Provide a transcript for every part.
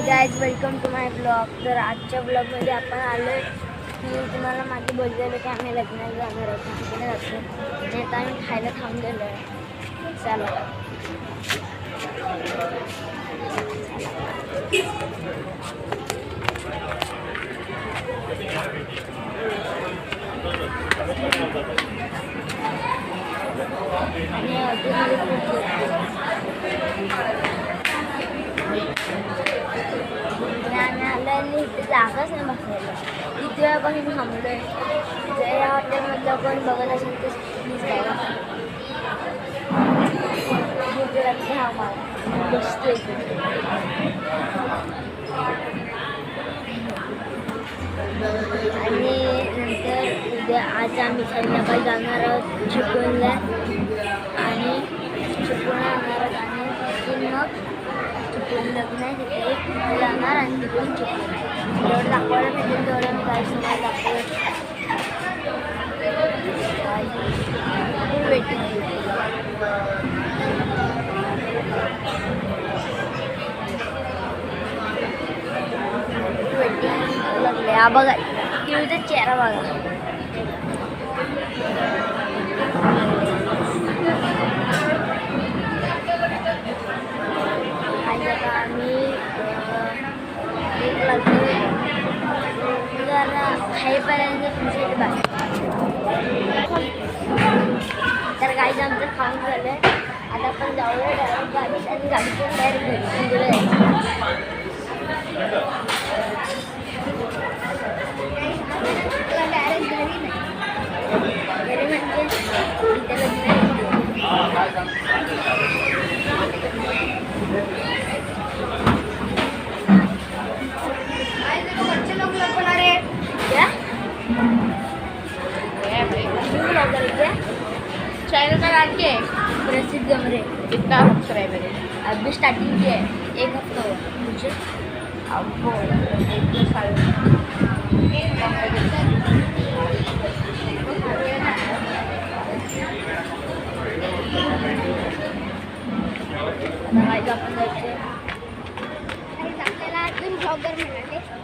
Guys welcome to my blog. तर आजच्या ब्लॉगमध्ये आपण आलो आहे की तुम्हाला मागे बोललेलं की आम्ही लग्नाला जाणार आहोत, तिकडे जातो आणि आता आम्ही खायला थांबलेलो आहे. चला आणि आम्ही इथे जागाच नाही बसलेलो. किती वेळापासून थांबलोय. जर या हॉटेलमधलं कोण बघत असेल तर प्लीज बघा. गुजराती हा मला बसतो आणि नंतर उद्या आज आम्ही संध्याकाळी जाणार आहोत चिपळूणला आणि चिपळूणला जाणार आहोत आणि मग चिपळूण लग्न आहे तिथे जाणार आणि तिकडून चिपळूण जेवढं दाखवायला भेटेल तेवढं मी काही तुम्हाला दाखवत वेटिंग लागले. हा बघा टीव्हीचा चेहरा बघा. आज आता आम्ही एक लागले जरा खाईपर्यंत तुमच्या बाहेर. तर गाईचं आमचं खाऊन झालं आहे. आता आपण जाऊया डायरेक्ट गाडीत आणि गाडीतून डायरेक्ट घरी जायचं. डायरेक्ट घरी नाही, घरी म्हणजे इथे चैनल का नाम क्या है? प्रसिद्ध गमरे. कितना सब्सक्राइबर है? अभी स्टार्टिंग किया है, 1 हफ्ता हुआ मुझे. अब 1-2 साल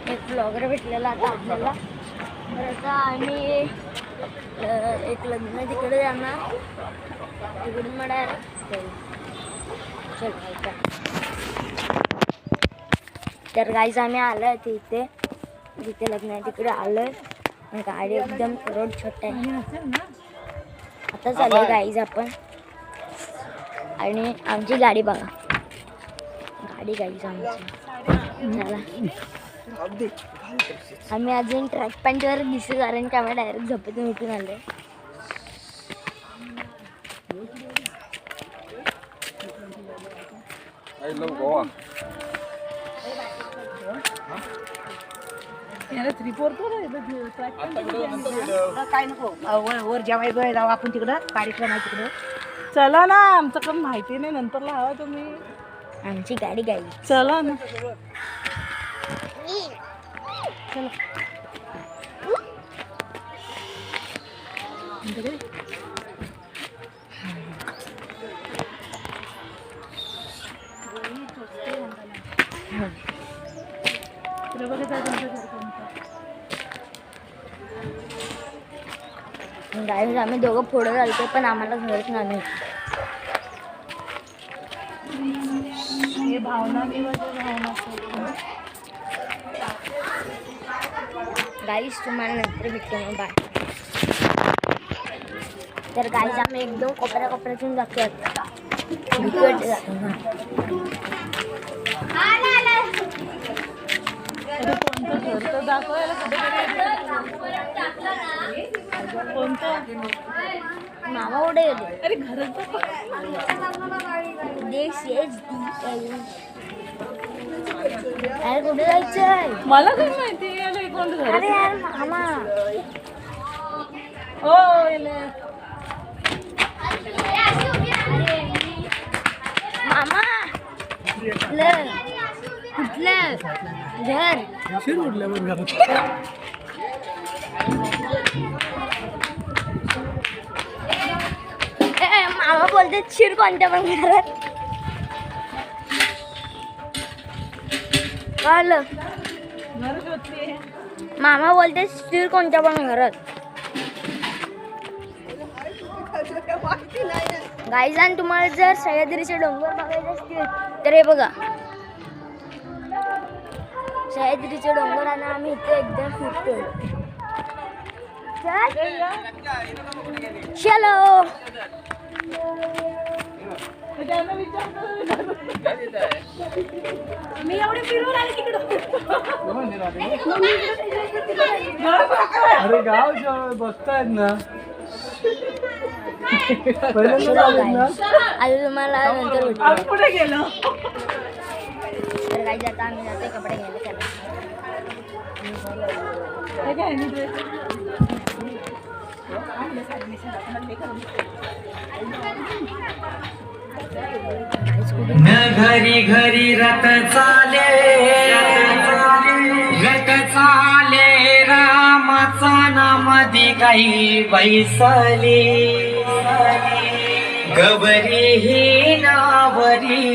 एक ब्लॉगर भेटलेला आता आपल्याला. तर आता आम्ही एक लग्न तिकडे जाणार, तिकडून मग डायरेक्ट चल. तर गाईज आम्ही आलो आहे तिथे जिथे लग्न आहे तिकडे आलो आहे. गाडी एकदम रोड छोटा आहे. आता चालू आहे गाईज आपण आणि आमची गाडी बघा. गाडी गाईज आमची चला. आम्ही अजून ट्रॅक पॅन्टवर दिसू कारण की आम्ही डायरेक्ट झोपेतून उठून आलो. काय नको वर जेवाय जाऊ आपण तिकडं कार्यक्रम आहे तिकडं. चला ना, आमचं पण माहिती नाही, नंतर लावा तुम्ही. आमची गाडी गाई चला ना. गाईज आम्ही दोघं पुढे चालतो पण आम्हाला घरच नाही. गाईज तुम्हाला नंतर भेटतो मग. बाय. तर गाईज आम्ही एकदम कोपऱ्यातून जातो आता. मामा उडे गेले. अरे घरात अरे कुठे जायचंय मला काय माहिती. अरे यार मामा. हो मामा कुठलं घर मामा बोलते शिर कोणत्या पण घरात. कळलं घर शोधते. मामा बोलते स्थिर कोणत्या पण घरात. गाईज आणि तुम्हाला जर सह्याद्रीचे डोंगर बघायचे असतील तर हे बघा सह्याद्रीचे डोंगर आणि आम्ही इथे एकदम फिरतोय. चलो त्यांना विचारतो. मी एवढे फिरून आले तिकडं. अरे गाव बसतायत ना आज तुम्हाला नंतर भेटू. आम्ही पुढे गेलो. तर गाईज आता आम्ही जातोय कपडे घ्यायला. चला हे काय मी dress. घरी घरी रथ चाले रामाचा नामदी काही बैसली गबरी ही नावरी